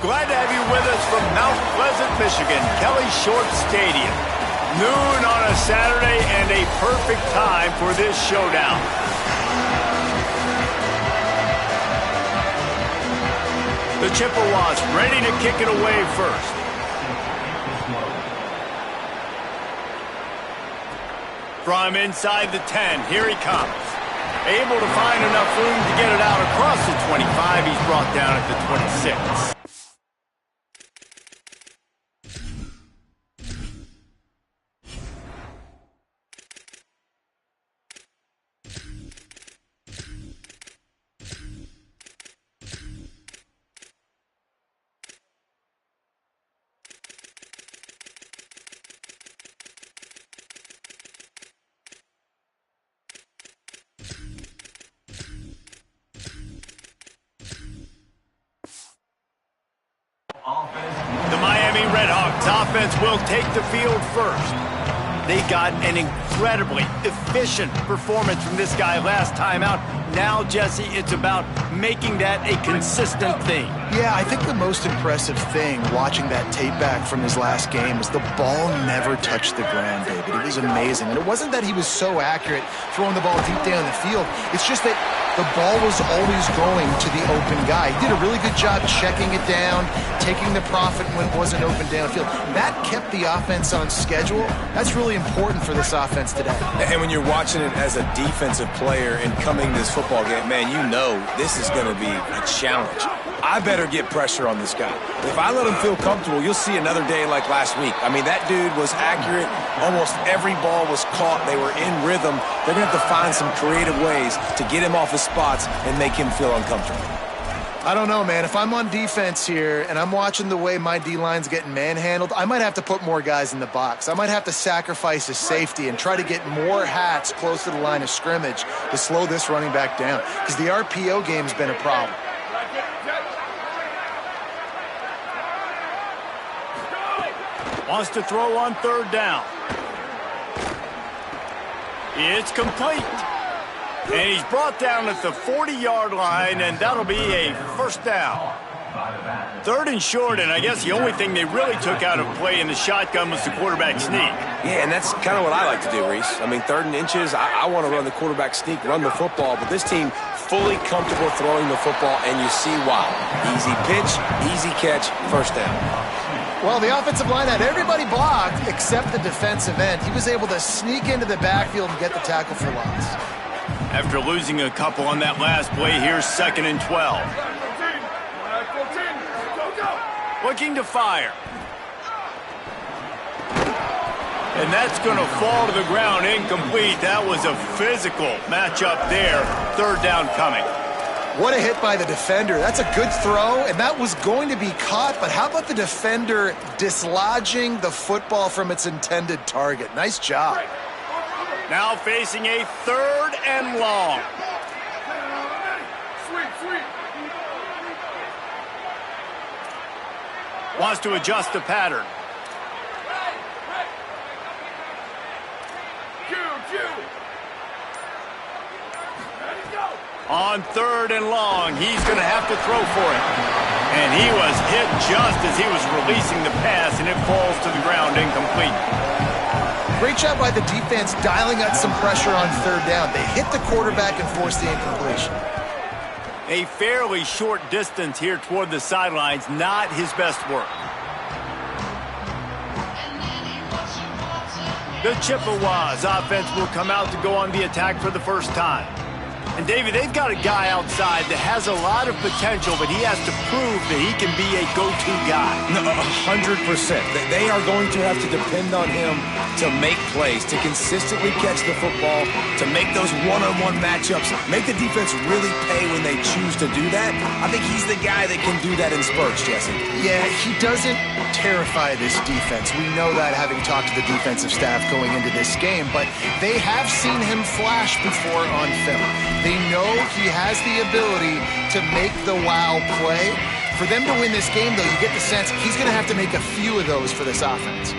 Glad to have you with us from Mount Pleasant, Michigan, Kelly Short Stadium. Noon on a Saturday and a perfect time for this showdown. The Chippewas ready to kick it away first. From inside the 10, here he comes. Able to find enough room to get it out across the 25. He's brought down at the 26. The Miami Redhawks offense will take the field first. They got an incredibly efficient performance from this guy last time out. Now, Jesse, it's about making that a consistent thing. Yeah, I think the most impressive thing watching that tape back from his last game was the ball never touched the ground, David. It was amazing. And it wasn't that he was so accurate throwing the ball deep down the field. It's just that the ball was always going to the open guy. He did a really good job checking it down, taking the profit when it wasn't open downfield. That kept the offense on schedule. That's really important for this offense today. And when you're watching it as a defensive player and coming this football game, man, you know this is going to be a challenge. I better get pressure on this guy. If I let him feel comfortable, you'll see another day like last week. I mean, that dude was accurate. Almost every ball was caught. They were in rhythm. They're going to have to find some creative ways to get him off his spots and make him feel uncomfortable. I don't know, man. If I'm on defense here and I'm watching the way my D-line's getting manhandled, I might have to put more guys in the box. I might have to sacrifice his safety and try to get more hats close to the line of scrimmage to slow this running back down, because the RPO game's been a problem. Wants to throw on third down. It's complete. And he's brought down at the 40-yard line, and that'll be a first down. Third and short, and I guess the only thing they really took out of play in the shotgun was the quarterback sneak. Yeah, and that's kind of what I like to do, Reese. I mean, third and inches, I want to run the quarterback sneak, run the football, but this team fully comfortable throwing the football, and you see why. Easy pitch, easy catch, first down. Well, the offensive line had everybody blocked except the defensive end. He was able to sneak into the backfield and get the tackle for loss. After losing a couple on that last play, here's 2nd and 12. Looking to fire. And that's going to fall to the ground, incomplete. That was a physical matchup there. Third down coming. What a hit by the defender. That's a good throw, and that was going to be caught, but how about the defender dislodging the football from its intended target? Nice job. Now facing a 3rd and long. Wants to adjust the pattern. On 3rd and long, he's going to have to throw for it. And he was hit just as he was releasing the pass, and it falls to the ground incomplete. Great job by the defense dialing out some pressure on 3rd down. They hit the quarterback and forced the incompletion. A fairly short distance here toward the sidelines, not his best work. The Chippewas offense will come out to go on the attack for the first time. And, David, they've got a guy outside that has a lot of potential, but he has to prove that he can be a go-to guy. No, 100%. They are going to have to depend on him to make plays, to consistently catch the football, to make those one-on-one matchups, make the defense really pay when they choose to do that. I think he's the guy that can do that in spurts, Jesse. Yeah, he doesn't terrify this defense. We know that, having talked to the defensive staff going into this game, but they have seen him flash before on film. They know he has the ability to make the wow play. For them to win this game, though, you get the sense he's going to have to make a few of those for this offense.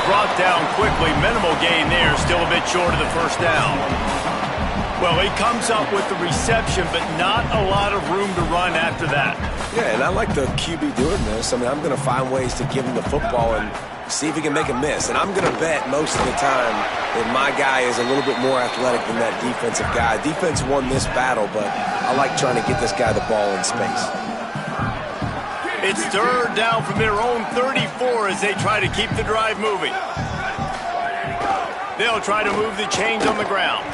brought down quickly. Minimal gain there, still a bit short of the first down. Well, he comes up with the reception, but not a lot of room to run after that. Yeah, and I like the QB doing this. I mean, I'm going to find ways to give him the football and see if he can make a miss. And I'm going to bet most of the time that my guy is a little bit more athletic than that defensive guy. Defense won this battle, but I like trying to get this guy the ball in space. It's third down from their own 34 as they try to keep the drive moving. They'll try to move the chains on the ground.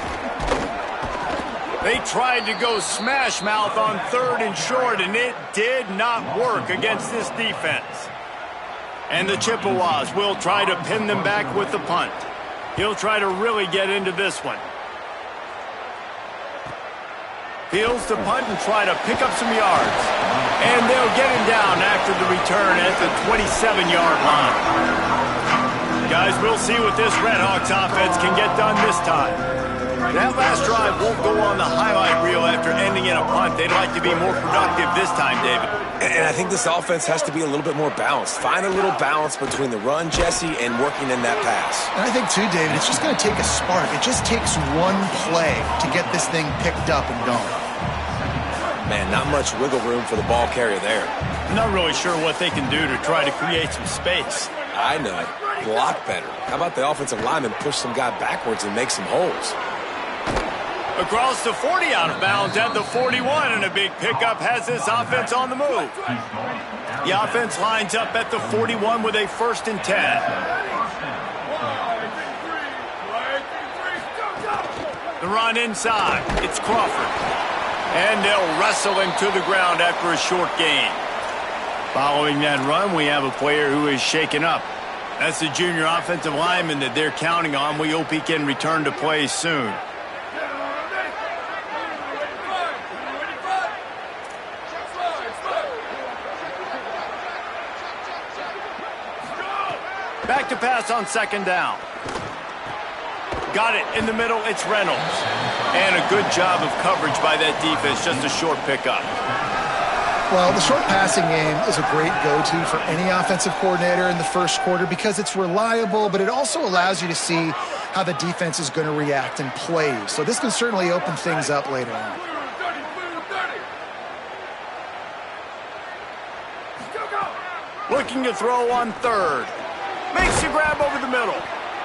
They tried to go smash mouth on third and short, and it did not work against this defense. And the Chippewas will try to pin them back with the punt. He'll try to really get into this one. Fields the punt and try to pick up some yards. And they'll get him down after the return at the 27-yard line. Guys, we'll see what this Redhawks offense can get done this time. That last drive won't go on the highlight reel after ending in a punt. They'd like to be more productive this time, David. And I think this offense has to be a little bit more balanced. Find a little balance between the run, Jesse, and working in that pass. And I think, too, David, it's just going to take a spark. It just takes one play to get this thing picked up and going. Man, not much wiggle room for the ball carrier there. I'm not really sure what they can do to try to create some space. I know. Block better. How about the offensive lineman push some guy backwards and make some holes? Across the 40 out of bounds at the 41, and a big pickup has this offense on the move. The offense lines up at the 41 with a 1st and 10. The run inside. It's Crawford. And they'll wrestle him to the ground after a short gain. Following that run, we have a player who is shaken up. That's the junior offensive lineman that they're counting on. We hope he can return to play soon. Back to pass on 2nd down. Got it in the middle. It's Reynolds. And a good job of coverage by that defense. Just a short pickup. Well, the short passing game is a great go-to for any offensive coordinator in the first quarter because it's reliable, but it also allows you to see how the defense is going to react and play. So this can certainly open things up later on. Looking to throw on 3rd. Makes the grab over the middle.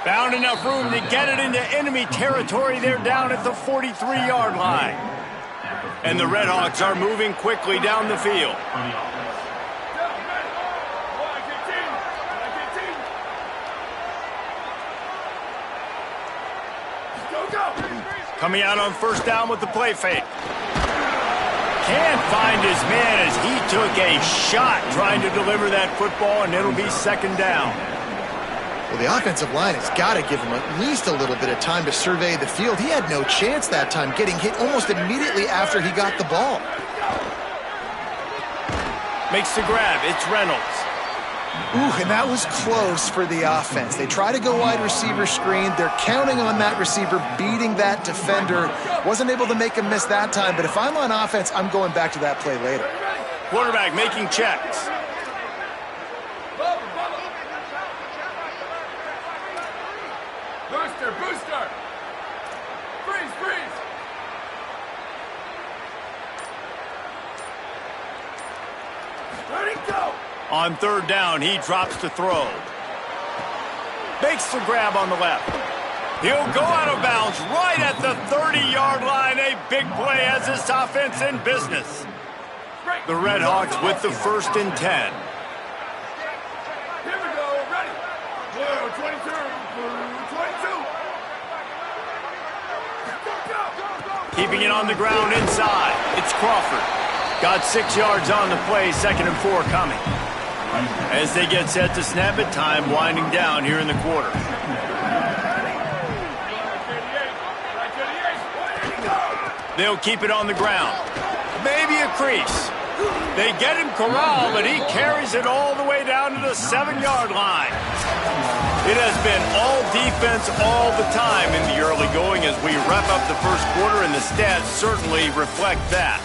Found enough room to get it into enemy territory. They're down at the 43-yard line. And the Redhawks are moving quickly down the field. Coming out on 1st down with the play fake. Can't find his man as he took a shot trying to deliver that football, and it'll be 2nd down. Well, the offensive line has got to give him at least a little bit of time to survey the field. He had no chance that time, getting hit almost immediately after he got the ball. Makes the grab. It's Reynolds. Ooh, and that was close for the offense. They try to go wide receiver screen. They're counting on that receiver beating that defender. Wasn't able to make him miss that time, but if I'm on offense, I'm going back to that play later. Quarterback making checks. Booster! Freeze! Ready, go! On 3rd down, he drops to throw. Makes the grab on the left. He'll go out of bounds right at the 30-yard line. A big play as this offense in business. The Redhawks with the 1st and 10. Here we go, ready. Blue 22, blue 22. Keeping it on the ground inside. It's Crawford. Got 6 yards on the play, 2nd and 4 coming. As they get set to snap it, time winding down here in the quarter. They'll keep it on the ground. Maybe a crease. They get him corralled, but he carries it all the way down to the 7-yard line. It has been all defense all the time in the early going as we wrap up the first quarter, and the stats certainly reflect that.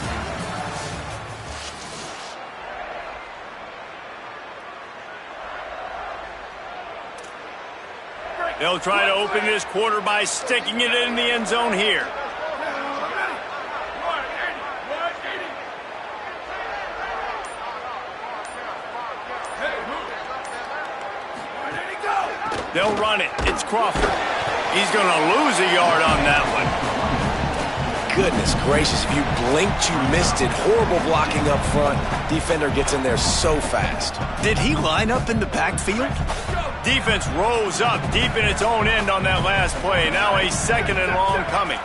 They'll try to open this quarter by sticking it in the end zone here. They'll run it. It's Crawford. He's going to lose a yard on that one. Goodness gracious, if you blinked, you missed it. Horrible blocking up front. Defender gets in there so fast. Did he line up in the backfield? Defense rose up deep in its own end on that last play. Now a second and long coming.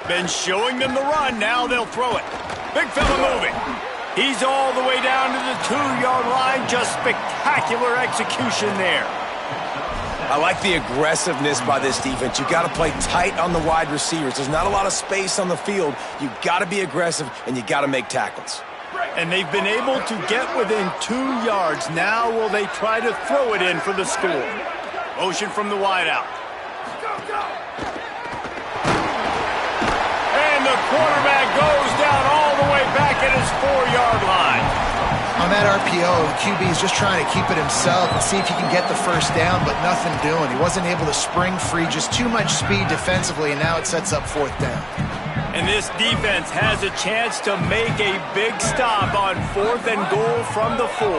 Been showing them the run. Now they'll throw it. Big fella moving. He's all the way down to the 2-yard line. Just spectacular execution there. I like the aggressiveness by this defense. You got to play tight on the wide receivers. There's not a lot of space on the field. You got to be aggressive, and you got to make tackles. And they've been able to get within 2 yards. Now will they try to throw it in for the score? Motion from the wideout. And the quarterback goes down all the way back at his 4-yard line. On that RPO, the QB is just trying to keep it himself and see if he can get the first down, but nothing doing. He wasn't able to spring free, just too much speed defensively, and now it sets up 4th down. And this defense has a chance to make a big stop on 4th and goal from the 4.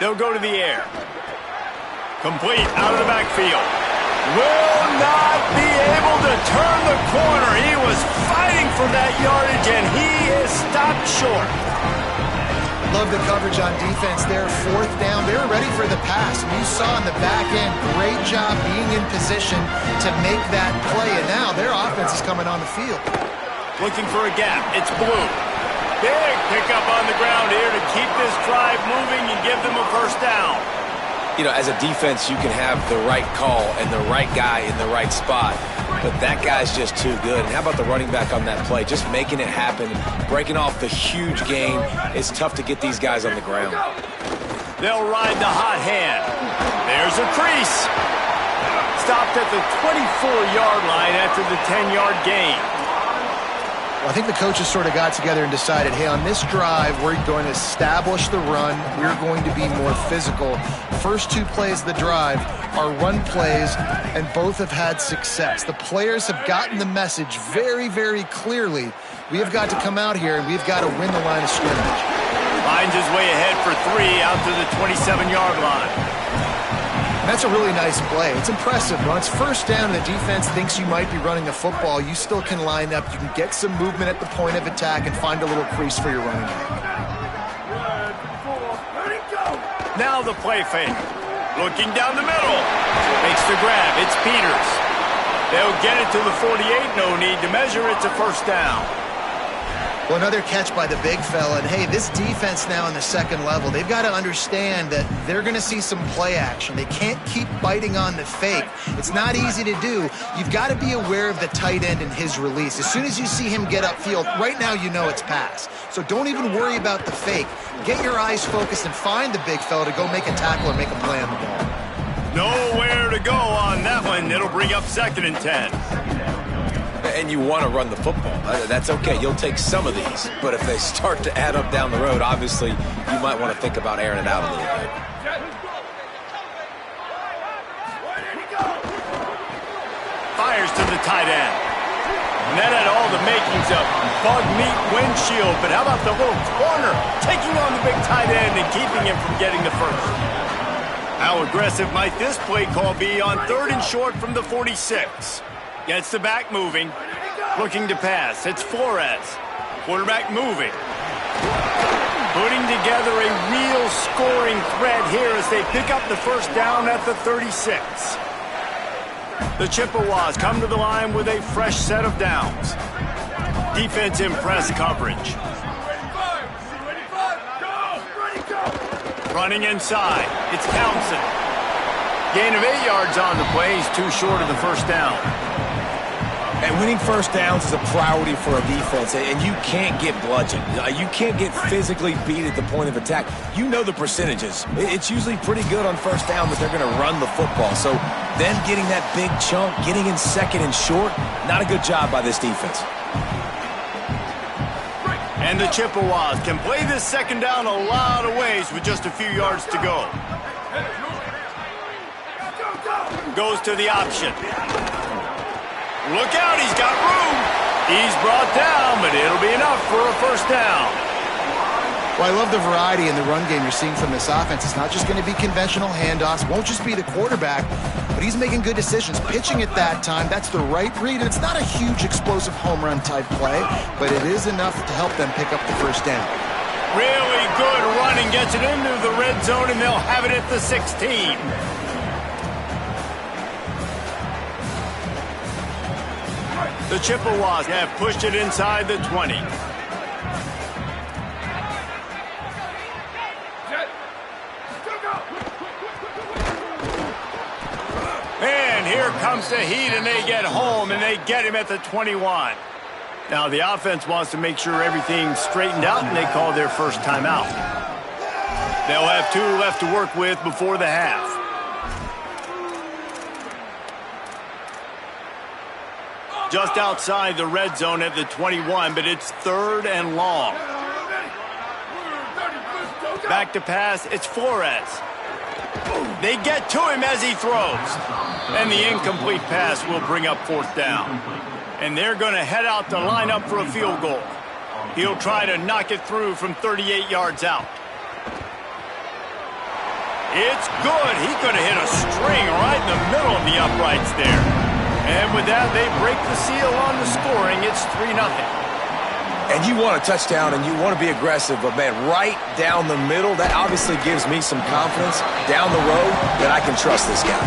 They'll go to the air. Complete out of the backfield. Will not be able to turn the corner. He was fighting for that yardage, and he is stopped short. Love the coverage on defense there. 4th down. They were ready for the pass. And you saw in the back end, great job being in position to make that play. And now their offense is coming on the field. Looking for a gap. It's Blue. Big pickup on the ground here to keep this drive moving and give them a first down. You know, as a defense, you can have the right call and the right guy in the right spot, but that guy's just too good. And how about the running back on that play? Just making it happen, breaking off the huge gain. It's tough to get these guys on the ground. They'll ride the hot hand. There's a crease. Stopped at the 24-yard line after the 10-yard gain. Well, I think the coaches sort of got together and decided, hey, on this drive, we're going to establish the run. We're going to be more physical. First 2 plays of the drive are run plays, and both have had success. The players have gotten the message very, very clearly. We have got to come out here, and we've got to win the line of scrimmage. Finds his way ahead for 3 out to the 27-yard line. That's a really nice play. It's impressive. When it's first down and the defense thinks you might be running the football, you still can line up. You can get some movement at the point of attack and find a little crease for your running back. Now the play fake. Looking down the middle. Makes the grab. It's Peters. They'll get it to the 48. No need to measure. It's a first down. Well, another catch by the big fella. And, hey, this defense now on the second level, they've got to understand that they're going to see some play action. They can't keep biting on the fake. It's not easy to do. You've got to be aware of the tight end and his release. As soon as you see him get upfield, right now you know it's pass. So don't even worry about the fake. Get your eyes focused and find the big fella to go make a tackle or make a play on the ball. Nowhere to go on that one. It'll bring up 2nd and 10. And you want to run the football. That's okay. You'll take some of these. But if they start to add up down the road, obviously, you might want to think about airing it out a little bit. Fires to the tight end. And that had all the makings of bug meat windshield. But how about the little corner taking on the big tight end and keeping him from getting the first? How aggressive might this play call be on 3rd and short from the 46? Gets the back moving. Looking to pass. It's Flores. Quarterback moving. Putting together a real scoring threat here as they pick up the first down at the 36. The Chippewas come to the line with a fresh set of downs. Defense in press coverage. Running inside. It's Townsend. Gain of 8 yards on the play. He's too short of the first down. And winning first downs is a priority for a defense, and you can't get bludgeoned. You can't get physically beat at the point of attack. You know the percentages. It's usually pretty good on first down that they're going to run the football. So them getting that big chunk, getting in second and short, not a good job by this defense. And the Chippewas can play this second down a lot of ways with just a few yards to go. Goes to the option. Look out, he's got room. He's brought down, but it'll be enough for a first down. Well, I love the variety in the run game you're seeing from this offense. It's not just going to be conventional handoffs. Won't just be the quarterback, but he's making good decisions. Pitching at that time, that's the right read. And it's not a huge explosive home run type play, but it is enough to help them pick up the first down. Really good running, gets it into the red zone, and they'll have it at the 16. The Chippewas have pushed it inside the 20. And here comes the heat, and they get home, and they get him at the 21. Now the offense wants to make sure everything's straightened out, and they call their first timeout. They'll have 2 left to work with before the half. Just outside the red zone at the 21, but it's 3rd and long. Back to pass, it's Flores. They get to him as he throws. And the incomplete pass will bring up 4th down. And they're going to head out to line up for a field goal. He'll try to knock it through from 38 yards out. It's good. He could have hit a string right in the middle of the uprights there. And with that, they break the seal on the scoring. It's 3-0. And you want a touchdown, and you want to be aggressive, but, man, right down the middle, that obviously gives me some confidence down the road that I can trust this guy.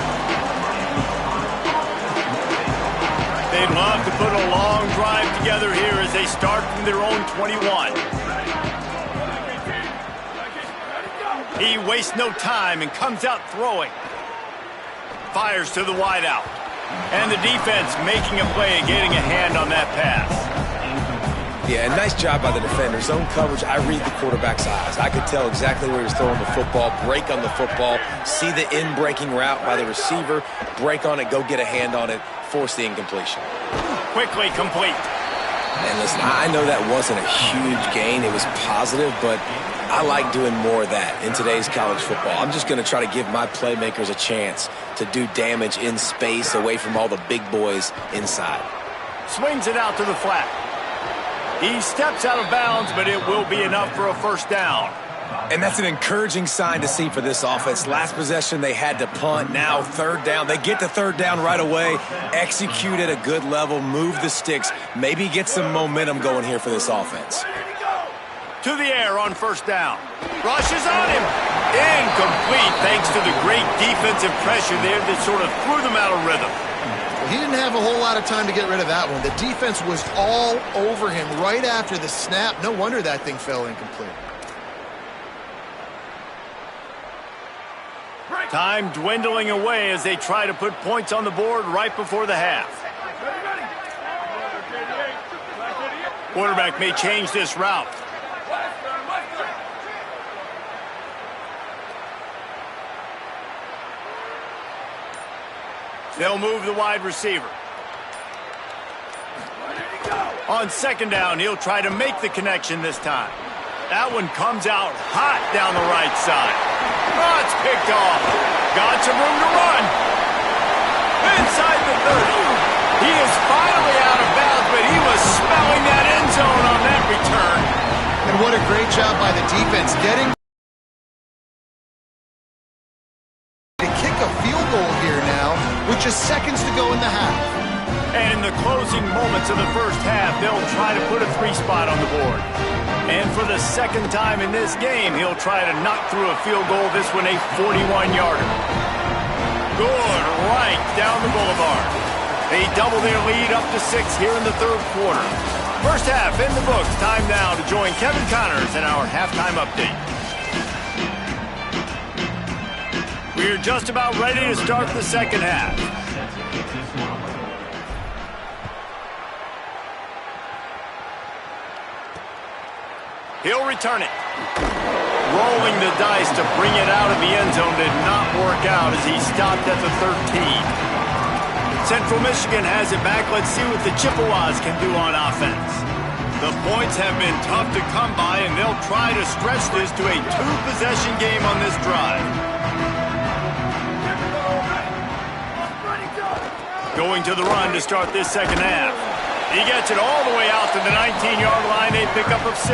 They'd love to put a long drive together here as they start from their own 21. He wastes no time and comes out throwing. Fires to the wideout. And the defense making a play and getting a hand on that pass. Yeah, and nice job by the defender. Zone coverage, I read the quarterback's eyes. I could tell exactly where he's throwing the football, break on the football, see the in-breaking route by the receiver, break on it, go get a hand on it, force the incompletion. Quickly complete. And listen, I know that wasn't a huge gain. It was positive, but I like doing more of that in today's college football. I'm just going to try to give my playmakers a chance to do damage in space away from all the big boys inside. Swings it out to the flat. He steps out of bounds, but it will be enough for a first down. And that's an encouraging sign to see for this offense. Last possession, they had to punt. Now 3rd down. They get to 3rd down right away. Execute at a good level. Move the sticks. Maybe get some momentum going here for this offense. To the air on first down. Rushes on him. Incomplete thanks to the great defensive pressure there that sort of threw them out of rhythm. He didn't have a whole lot of time to get rid of that one. The defense was all over him right after the snap. No wonder that thing fell incomplete. Time dwindling away as they try to put points on the board right before the half. Quarterback may change this route. They'll move the wide receiver. On 2nd down, he'll try to make the connection this time. That one comes out hot down the right side. Oh, it's picked off. Got some room to run. Inside the 30. He is finally out of bounds, but he was smelling that end zone on that return. And what a great job by the defense getting to kick a field goal here now with just seconds to go in the half. And in the closing moments of the first half, they'll try to put a 3-spot on the board. And for the 2nd time in this game, he'll try to knock through a field goal, this one a 41-yarder. Good right down the boulevard. They double their lead up to 6 here in the 3rd quarter. First half in the books. Time now to join Kevin Connors in our halftime update. We're just about ready to start the 2nd half. He'll return it. Rolling the dice to bring it out of the end zone did not work out as he stopped at the 13. Central Michigan has it back. Let's see what the Chippewas can do on offense. The points have been tough to come by, and they'll try to stretch this to a two-possession game on this drive. Going to the run to start this second half. He gets it all the way out to the 19-yard line, a pickup of 6.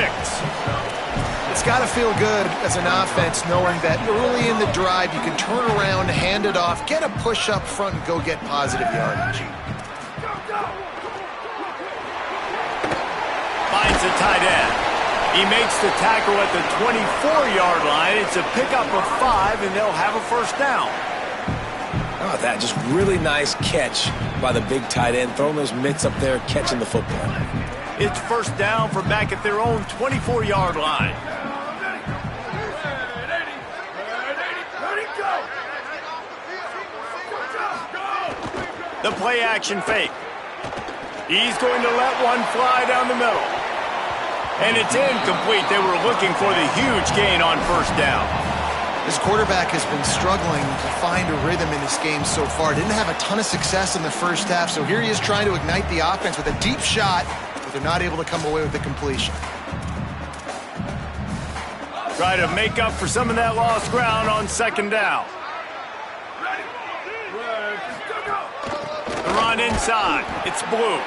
It's got to feel good as an offense knowing that early in the drive you can turn around, hand it off, get a push up front, and go get positive yardage. Finds the tight end. He makes the tackle at the 24-yard line. It's a pickup of 5, and they'll have a first down. How about that? Just really nice catch by the big tight end, throwing those mitts up there, catching the football. It's first down from back at their own 24-yard line. The play action fake. He's going to let one fly down the middle. And it's incomplete. They were looking for the huge gain on first down. This quarterback has been struggling to find a rhythm in this game so far. Didn't have a ton of success in the first half, so here he is trying to ignite the offense with a deep shot, but they're not able to come away with the completion. Try to make up for some of that lost ground on second down. The run inside. It's Blue.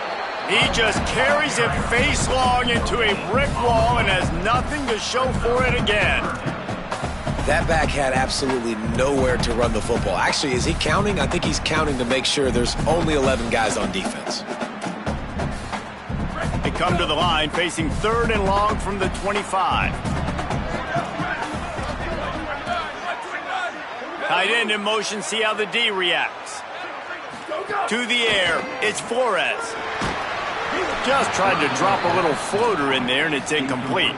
He just carries it face long into a brick wall and has nothing to show for it again. That back had absolutely nowhere to run the football. Actually, is he counting? I think he's counting to make sure there's only 11 guys on defense. They come to the line facing third and long from the 25. Tight end in motion, see how the D reacts. To the air, it's Flores. Just tried to drop a little floater in there, and it's incomplete.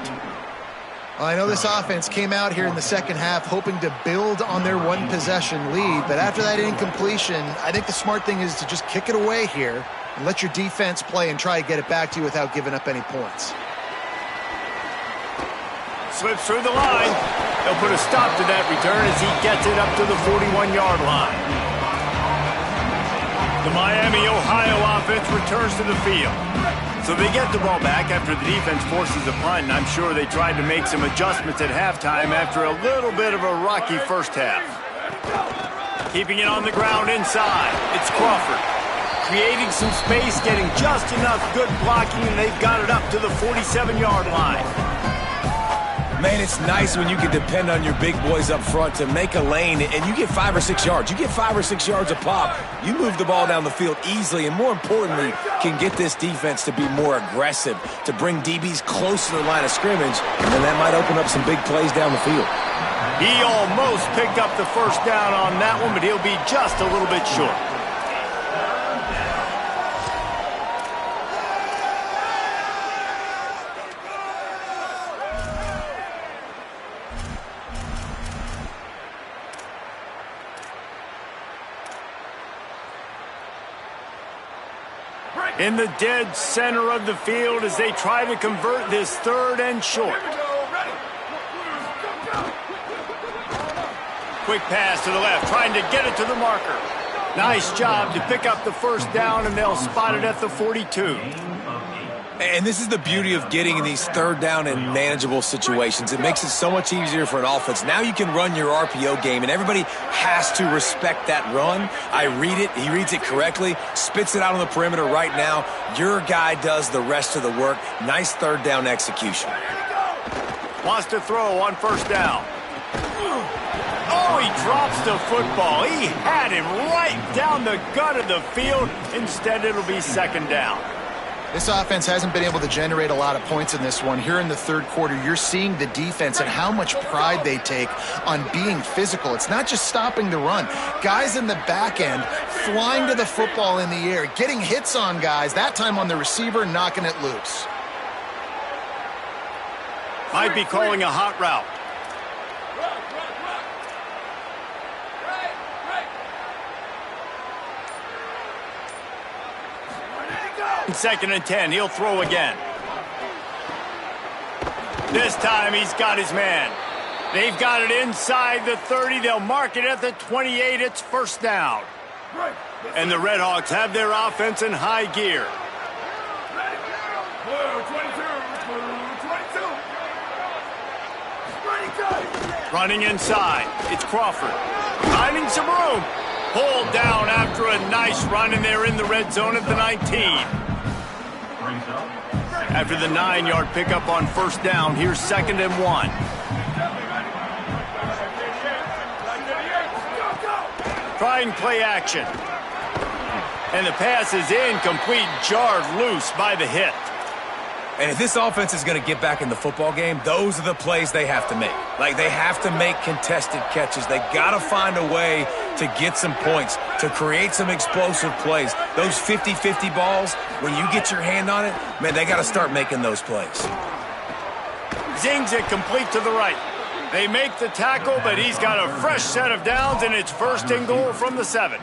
Well, I know this offense came out here in the second half hoping to build on their one-possession lead, but after that incompletion, I think the smart thing is to just kick it away here and let your defense play and try to get it back to you without giving up any points. Slips through the line. They'll put a stop to that return as he gets it up to the 41-yard line. The Miami, Ohio offense returns to the field. So they get the ball back after the defense forces a punt, and I'm sure they tried to make some adjustments at halftime after a little bit of a rocky first half. Keeping it on the ground inside, it's Crawford. Creating some space, getting just enough good blocking, and they've got it up to the 47-yard line. Man, it's nice when you can depend on your big boys up front to make a lane, and you get 5 or 6 yards. You get 5 or 6 yards a pop. You move the ball down the field easily, and more importantly, can get this defense to be more aggressive, to bring DBs close to the line of scrimmage, and then that might open up some big plays down the field. He almost picked up the first down on that one, but he'll be just a little bit short. In the dead center of the field as they try to convert this third and short. Quick pass to the left, trying to get it to the marker. Nice job to pick up the first down, and they'll spot it at the 42. And this is the beauty of getting in these third down and manageable situations. It makes it so much easier for an offense. Now you can run your RPO game, and everybody has to respect that run. I read it. He reads it correctly, spits it out on the perimeter right now. Your guy does the rest of the work. Nice third down execution. Wants to throw on first down. Oh, he drops the football. He had him right down the gut of the field. Instead, it'll be second down. This offense hasn't been able to generate a lot of points in this one. Here in the third quarter, you're seeing the defense and how much pride they take on being physical. It's not just stopping the run. Guys in the back end flying to the football in the air, getting hits on guys, that time on the receiver, knocking it loose. Might be calling a hot route. Second and 10, he'll throw again. This time he's got his man. They've got it inside the 30. They'll mark it at the 28. It's first down. And the Red Hawks have their offense in high gear. Running inside. It's Crawford. Finding some room. Pulled down after a nice run, and they're in the red zone at the 19. After the 9-yard pickup on first down, here's 2nd and 1. Trying play action. And the pass is incomplete, jarred loose by the hit. And if this offense is going to get back in the football game, those are the plays they have to make. Like, they have to make contested catches. They got to find a way to get some points, to create some explosive plays. Those 50-50 balls, when you get your hand on it, man, they got to start making those plays. Zings it complete to the right. They make the tackle, but he's got a fresh set of downs, and it's 1st and goal from the 7.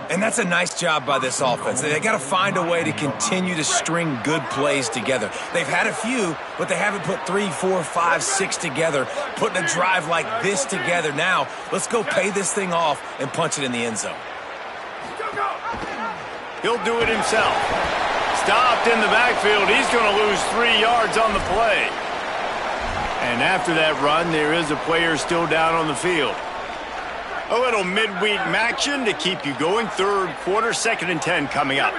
And that's a nice job by this offense. They got to find a way to continue to string good plays together. They've had a few, but they haven't put 3, 4, 5, 6 together, putting a drive like this together. Now, let's go pay this thing off and punch it in the end zone. He'll do it himself. Stopped in the backfield. He's going to lose 3 yards on the play. And after that run, there is a player still down on the field. A little midweek action to keep you going. 3rd quarter, 2nd and 10 coming up.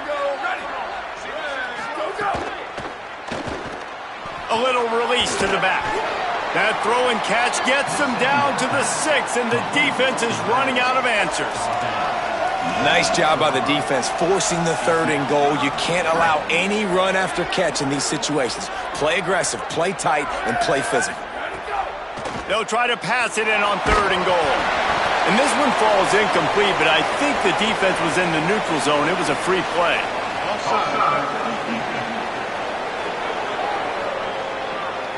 A little release to the back. That throw and catch gets them down to the 6, and the defense is running out of answers. Nice job by the defense, forcing the 3rd and goal. You can't allow any run after catch in these situations. Play aggressive, play tight, and play physical. They'll try to pass it in on 3rd and goal. And this one falls incomplete, but I think the defense was in the neutral zone. It was a free play.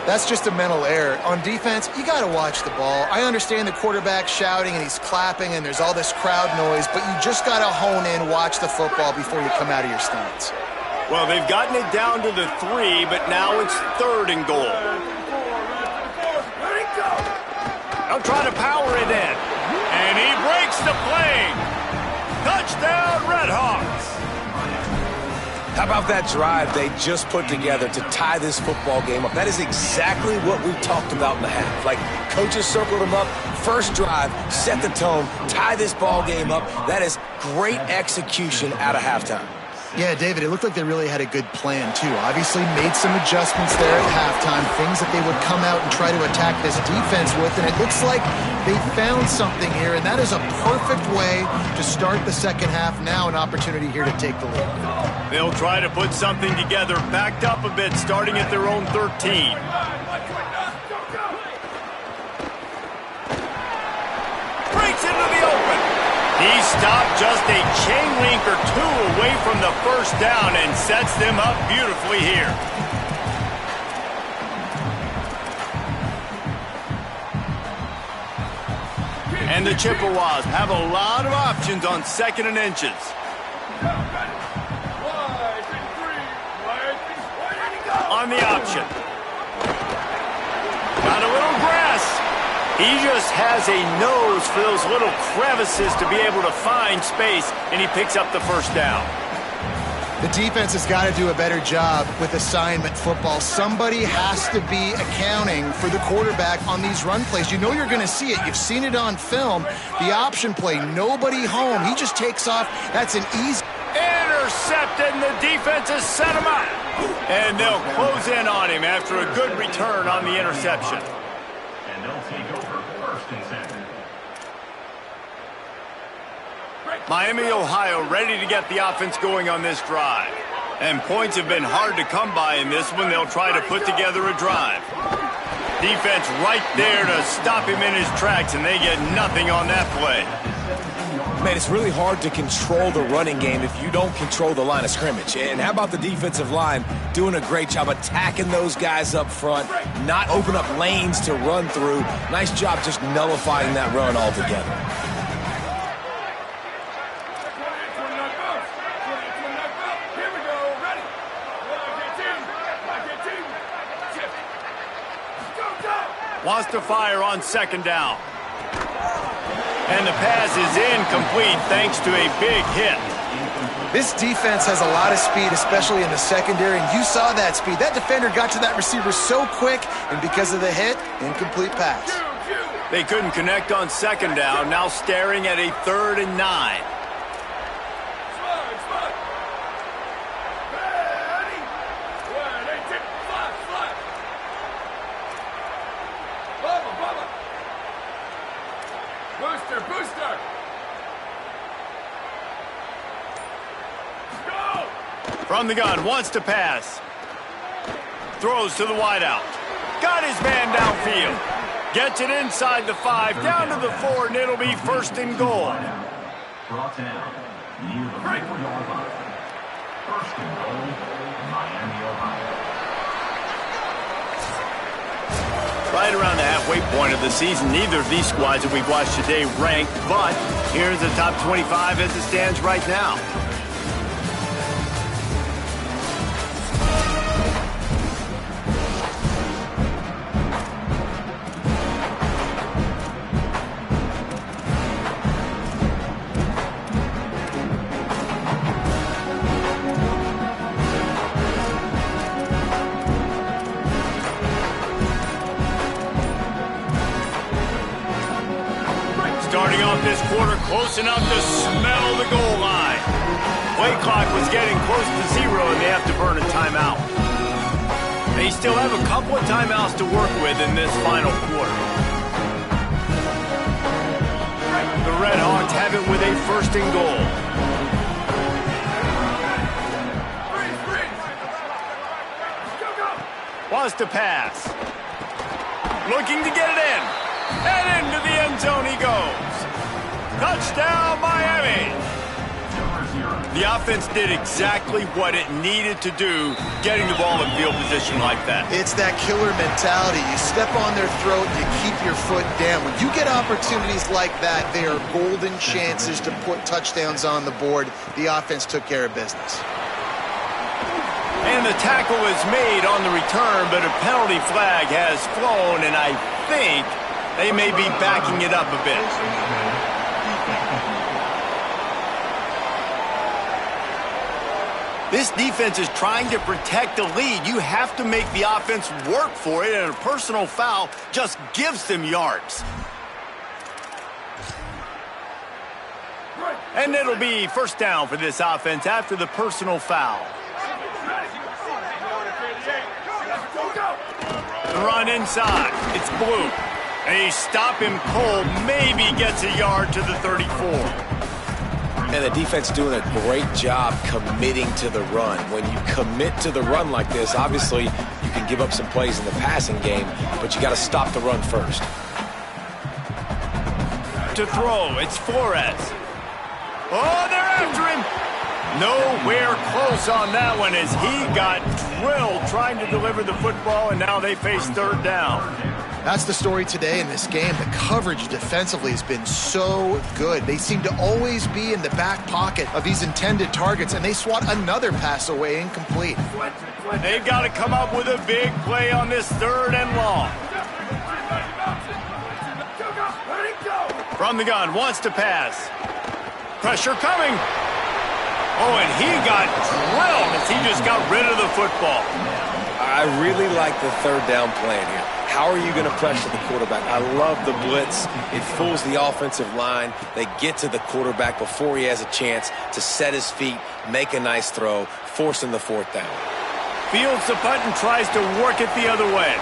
That's just a mental error. On defense, you got to watch the ball. I understand the quarterback shouting and he's clapping and there's all this crowd noise, but you just got to hone in, watch the football before you come out of your stance. Well, they've gotten it down to the 3, but now it's 3rd and goal. They'll try to power it in. And he breaks the play. Touchdown, Red Hawks. How about that drive they just put together to tie this football game up? That is exactly what we talked about in the half. Like, coaches circled them up. First drive, set the tone, tie this ball game up. That is great execution out of halftime. Yeah, David, it looked like they really had a good plan, too. Obviously made some adjustments there at halftime, things that they would come out and try to attack this defense with, and it looks like they found something here, and that is a perfect way to start the second half. Now an opportunity here to take the lead. They'll try to put something together, backed up a bit, starting at their own 13. Breaks into the open. He stopped just a chain link or 2 away from the first down and sets them up beautifully here. And the Chippewas have a lot of options on 2nd and inches. On the option. Got a little grass. He just has a nose for those little crevices to be able to find space, and he picks up the first down. The defense has got to do a better job with assignment football. Somebody has to be accounting for the quarterback on these run plays. You know you're going to see it. You've seen it on film. The option play, nobody home. He just takes off. That's an easy... Intercepted, and the defense has set him up. And they'll close in on him after a good return on the interception. And they'll take over 1st and 2nd. Miami, Ohio, ready to get the offense going on this drive. And points have been hard to come by in this one. They'll try to put together a drive. Defense right there to stop him in his tracks, and they get nothing on that play. Man, it's really hard to control the running game if you don't control the line of scrimmage. And how about the defensive line doing a great job attacking those guys up front, not open up lanes to run through. Nice job just nullifying that run altogether. Wants to fire on second down. And the pass is incomplete thanks to a big hit. This defense has a lot of speed, especially in the secondary, and you saw that speed. That defender got to that receiver so quick, and because of the hit, incomplete pass. They couldn't connect on second down, now staring at a 3rd and 9. Booster! Go! From the gun, wants to pass. Throws to the wideout. Got his man downfield. Gets it inside the 5, down to the 4, and it'll be 1st and goal. Brought down near the 4-yard line. 1st and goal, Miami, Ohio. Right around the halfway point of the season, neither of these squads that we've watched today ranked, but here's the top 25 as it stands right now. Starting off this quarter close enough to smell the goal line. Play clock was getting close to 0, and they have to burn a timeout. They still have a couple of timeouts to work with in this final quarter. The Red Hawks have it with a 1st and goal. Wants to pass. Looking to get it in. And into the end zone he goes. Touchdown, Miami. The offense did exactly what it needed to do, getting the ball in field position like that. It's that killer mentality. You step on their throat, you keep your foot down. When you get opportunities like that, they are golden chances to put touchdowns on the board. The offense took care of business. And the tackle is made on the return, but a penalty flag has flown, and I think they may be backing it up a bit. This defense is trying to protect the lead. You have to make the offense work for it, and a personal foul just gives them yards. And it'll be 1st down for this offense after the personal foul. The run inside. It's Blue. They stop him cold, maybe gets a yard to the 34. And the defense doing a great job committing to the run. When you commit to the run like this, obviously you can give up some plays in the passing game, but you got to stop the run first. To throw, it's Flores. Oh, they're after him. Nowhere close on that one as he got drilled trying to deliver the football, and now they face 3rd down. That's the story today in this game. The coverage defensively has been so good. They seem to always be in the back pocket of these intended targets, and they swat another pass away incomplete. They've got to come up with a big play on this 3rd and long. From the gun, wants to pass. Pressure coming. Oh, and he got drilled as he just got rid of the football. I really like the 3rd down plan here. How are you going to pressure the quarterback? I love the blitz. It fools the offensive line. They get to the quarterback before he has a chance to set his feet, make a nice throw, forcing the 4th down. Fields the punt and tries to work it the other way.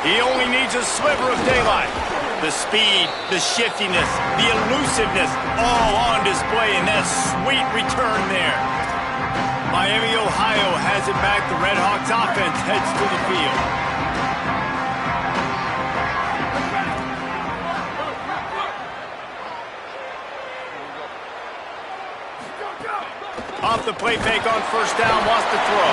He only needs a sliver of daylight. The speed, the shiftiness, the elusiveness, all on display in that sweet return there. Miami, Ohio has it back. The Red Hawks offense heads to the field. Off the play fake on 1st down, wants to throw.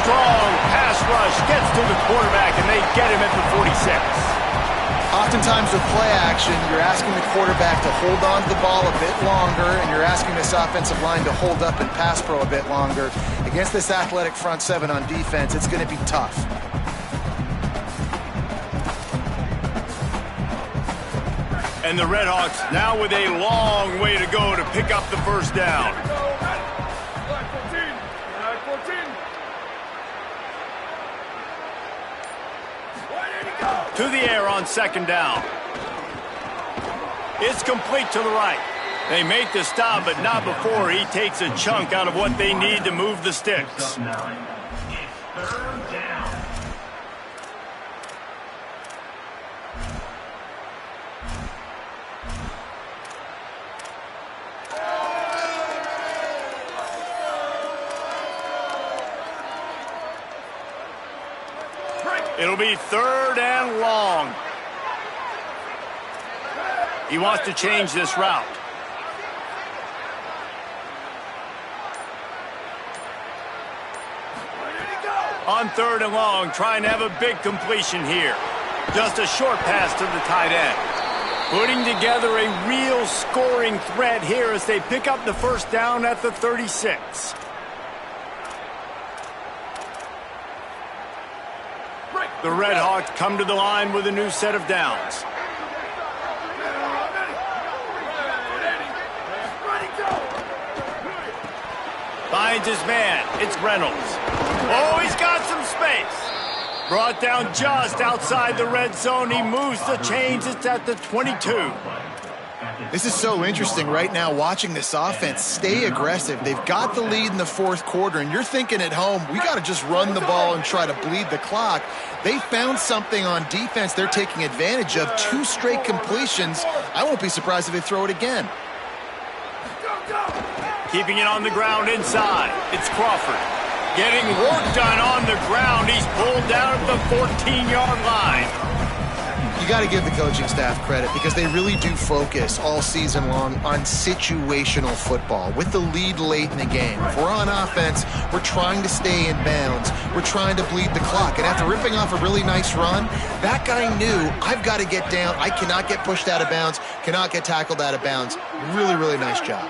Strong pass rush, gets to the quarterback, and they get him at the 46. Oftentimes with play action, you're asking the quarterback to hold on to the ball a bit longer, and you're asking this offensive line to hold up and pass pro a bit longer. Against this athletic front 7 on defense, it's going to be tough. And the Redhawks now with a long way to go to pick up the first down. To the air on second down. It's complete to the right. They make the stop, but not before he takes a chunk out of what they need to move the sticks. It'll be third and long. He wants to change this route. On third and long, trying to have a big completion here. Just a short pass to the tight end. Putting together a real scoring threat here as they pick up the first down at the 36. The Redhawks come to the line with a new set of downs. Finds his man. It's Reynolds. Oh, he's got some space. Brought down just outside the red zone. He moves the chains. It's at the 22. This is so interesting right now, watching this offense stay aggressive. They've got the lead in the fourth quarter, and you're thinking at home, we got to just run the ball and try to bleed the clock. They found something on defense they're taking advantage of. 2 straight completions. I won't be surprised if they throw it again. Keeping it on the ground inside. It's Crawford. Getting work done on the ground. He's pulled down at the 14-yard line. You got to give the coaching staff credit because they really do focus all season long on situational football. With the lead late in the game, if we're on offense, we're trying to stay in bounds. We're trying to bleed the clock. And after ripping off a really nice run, that guy knew, I've got to get down. I cannot get pushed out of bounds, cannot get tackled out of bounds. Really, really nice job.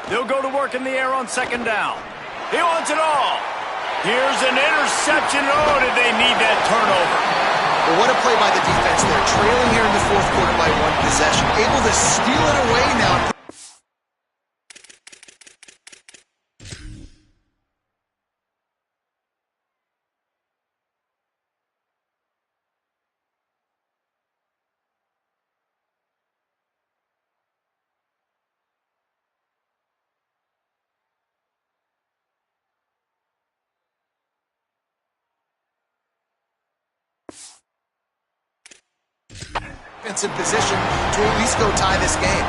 They'll go to work in the air on second down. He wants it all. Here's an interception. Oh, did they need that turnover? Well, what a play by the defense there. Trailing here in the fourth quarter by 1 possession. Able to steal it away now. In position to at least go tie this game.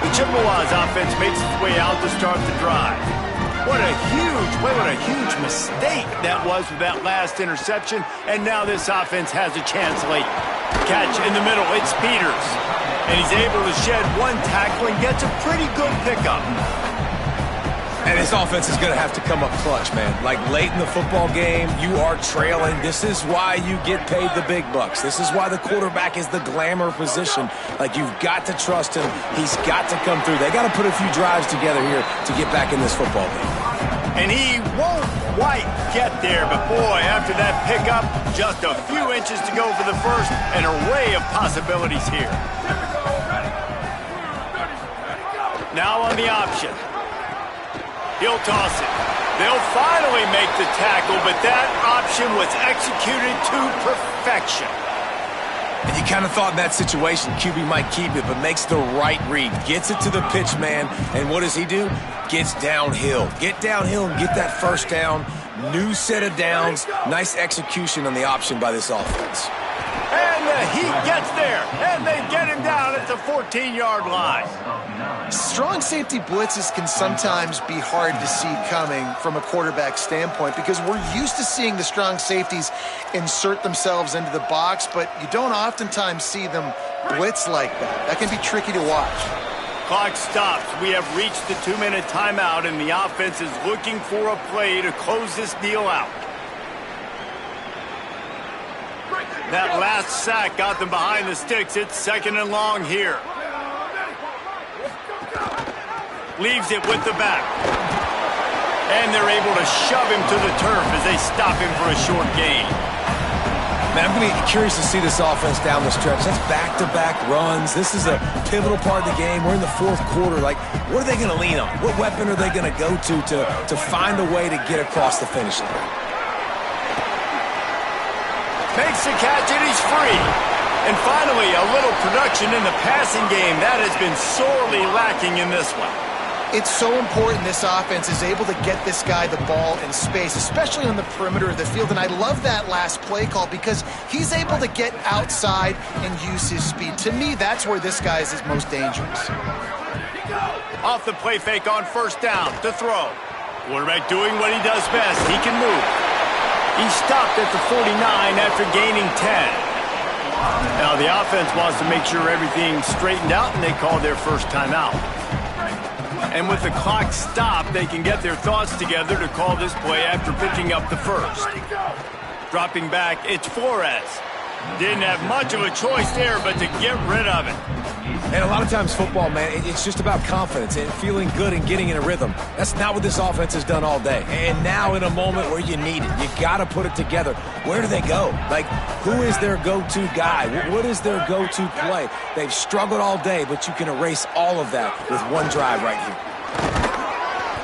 The Chippewas offense makes its way out to start the drive. What a huge play, what a huge mistake that was with that last interception, and now this offense has a chance late. Catch in the middle, it's Peters, and he's able to shed 1 tackle and gets a pretty good pickup. And this offense is going to have to come up clutch, man. Like late in the football game, you are trailing. This is why you get paid the big bucks. This is why the quarterback is the glamour position. Like, you've got to trust him. He's got to come through. They got to put a few drives together here to get back in this football game. And he won't quite get there, but boy, after that pickup, just a few inches to go for the first. An array of possibilities here. Now on the option. He'll toss it. They'll finally make the tackle, but that option was executed to perfection. And you kind of thought in that situation QB might keep it, but makes the right read. Gets it to the pitch man, and what does he do? Gets downhill. Get downhill and get that first down. New set of downs. Nice execution on the option by this offense. And he gets there, and they get him down at the 14-yard line. Strong safety blitzes can sometimes be hard to see coming from a quarterback standpoint because we're used to seeing the strong safeties insert themselves into the box, but you don't oftentimes see them blitz like that. That can be tricky to watch. Clock stops. We have reached the 2-minute timeout, and the offense is looking for a play to close this deal out. That last sack got them behind the sticks. It's second and long here. Leaves it with the back. And they're able to shove him to the turf as they stop him for a short gain. Man, I'm going to be curious to see this offense down the stretch. That's back-to-back runs. This is a pivotal part of the game. We're in the fourth quarter. Like, what are they going to lean on? What weapon are they going to go to find a way to get across the finish line? Makes the catch, and he's free. And finally, a little production in the passing game. That has been sorely lacking in this one. It's so important this offense is able to get this guy the ball in space, especially on the perimeter of the field. And I love that last play call because he's able to get outside and use his speed. To me, that's where this guy is his most dangerous. Off the play fake on first down to throw. Quarterback doing what he does best. He can move. He stopped at the 49 after gaining 10. Now the offense wants to make sure everything's straightened out, and they call their first timeout. And with the clock stopped, they can get their thoughts together to call this play after picking up the first. Dropping back, it's Flores. Didn't have much of a choice there, but to get rid of it. And a lot of times football, man, it's just about confidence and feeling good and getting in a rhythm. That's not what this offense has done all day. And now in a moment where you need it, you got to put it together. Where do they go? Like, who is their go-to guy? What is their go-to play? They've struggled all day, but you can erase all of that with one drive right here.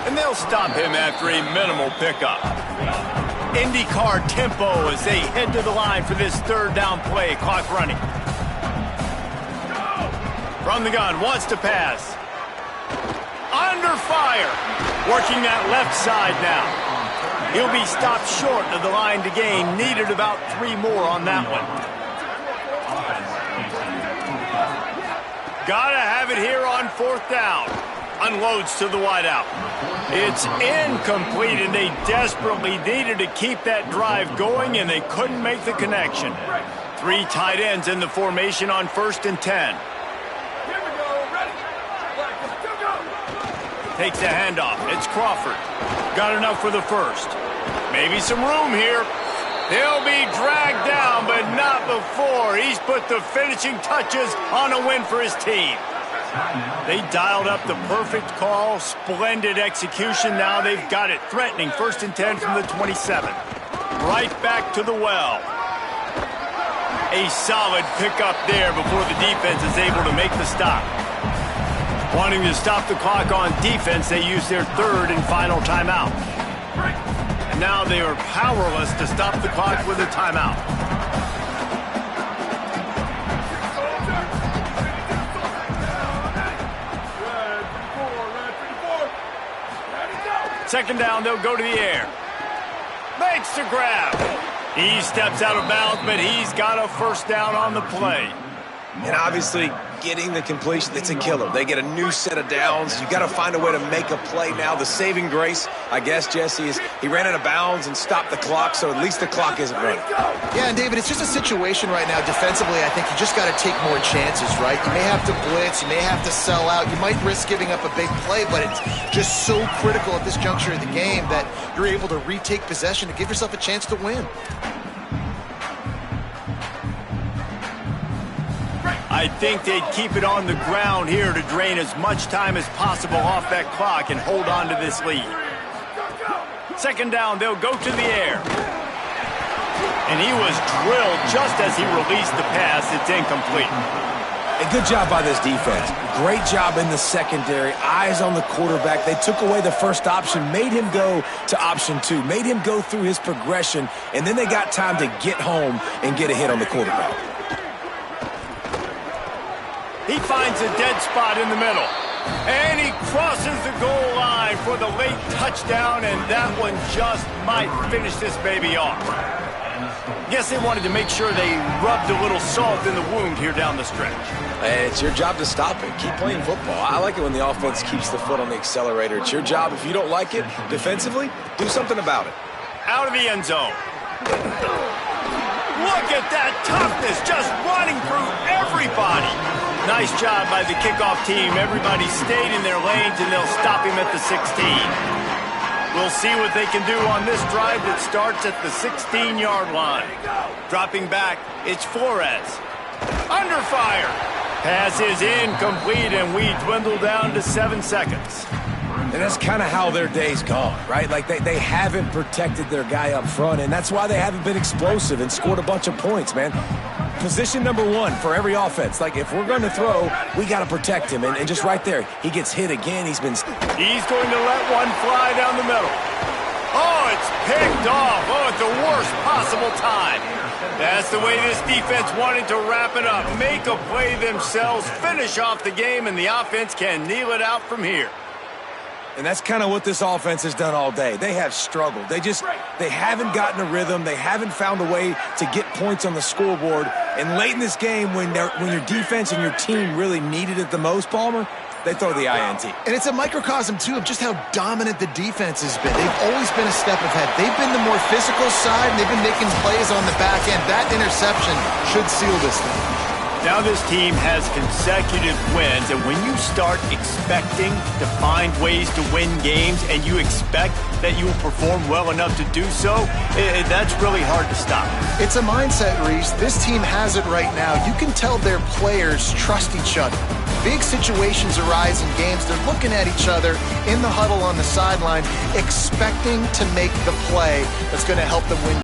And they'll stop him after a minimal pickup. IndyCar tempo as they head to the line for this third down play. Clock running. From the gun, wants to pass. Under fire. Working that left side now. He'll be stopped short of the line to gain. Needed about 3 more on that one. Gotta have it here on fourth down. Unloads to the wideout. It's incomplete, and they desperately needed to keep that drive going, and they couldn't make the connection. 3 tight ends in the formation on 1st and 10. Takes the handoff. It's Crawford. Got enough for the first. Maybe some room here. He'll be dragged down, but not before. He's put the finishing touches on a win for his team. They dialed up the perfect call. Splendid execution. Now they've got it. Threatening 1st and 10 from the 27. Right back to the well. A solid pickup there before the defense is able to make the stop. Wanting to stop the clock on defense, they use their 3rd and final timeout. And now they are powerless to stop the clock with a timeout. Second down, they'll go to the air. Makes the grab. He steps out of bounds, but he's got a first down on the play. And obviously, getting the completion, it's a killer. They get a new set of downs. You got to find a way to make a play now. The saving grace, I guess, Jesse, is he ran out of bounds and stopped the clock, so at least the clock isn't running. Yeah, and David, it's just a situation right now defensively. I think you just got to take more chances, right? You may have to blitz. You may have to sell out. You might risk giving up a big play, but it's just so critical at this juncture of the game that you're able to retake possession to give yourself a chance to win. I think they'd keep it on the ground here to drain as much time as possible off that clock and hold on to this lead. Second down, they'll go to the air. And he was drilled just as he released the pass. It's incomplete. A good job by this defense. Great job in the secondary. Eyes on the quarterback. They took away the first option, made him go to option 2, made him go through his progression, and then they got time to get home and get a hit on the quarterback. He finds a dead spot in the middle. And he crosses the goal line for the late touchdown, and that one just might finish this baby off. Guess they wanted to make sure they rubbed a little salt in the wound here down the stretch. It's your job to stop it. Keep playing football. I like it when the offense keeps the foot on the accelerator. It's your job. If you don't like it defensively, do something about it. Out of the end zone. Look at that toughness, just running through everybody. Nice job by the kickoff team. Everybody stayed in their lanes, and they'll stop him at the 16. We'll see what they can do on this drive that starts at the 16-yard line. Dropping back, it's Flores. Under fire. Pass is incomplete, and we dwindle down to 7 seconds. And that's kind of how their day's gone, right? Like they haven't protected their guy up front, and that's why they haven't been explosive and scored a bunch of points, man. Position number one for every offense. Like, if we're going to throw, we got to protect him. And just right there, he gets hit again. He's going to let one fly down the middle. Oh, it's picked off. Oh, at the worst possible time. That's the way this defense wanted to wrap it up. Make a play themselves, finish off the game, and the offense can kneel it out from here. And that's kind of what this offense has done all day. They have struggled. They haven't gotten a rhythm. They haven't found a way to get points on the scoreboard. And late in this game, when your defense and your team really needed it the most, Palmer, they throw the INT. And it's a microcosm, too, of just how dominant the defense has been. They've always been a step ahead. They've been the more physical side, and they've been making plays on the back end. That interception should seal this thing. Now this team has consecutive wins, and when you start expecting to find ways to win games and you expect that you will perform well enough to do so, that's really hard to stop. It's a mindset, Reese. This team has it right now. You can tell their players trust each other. Big situations arise in games. They're looking at each other in the huddle on the sideline, expecting to make the play that's going to help them win.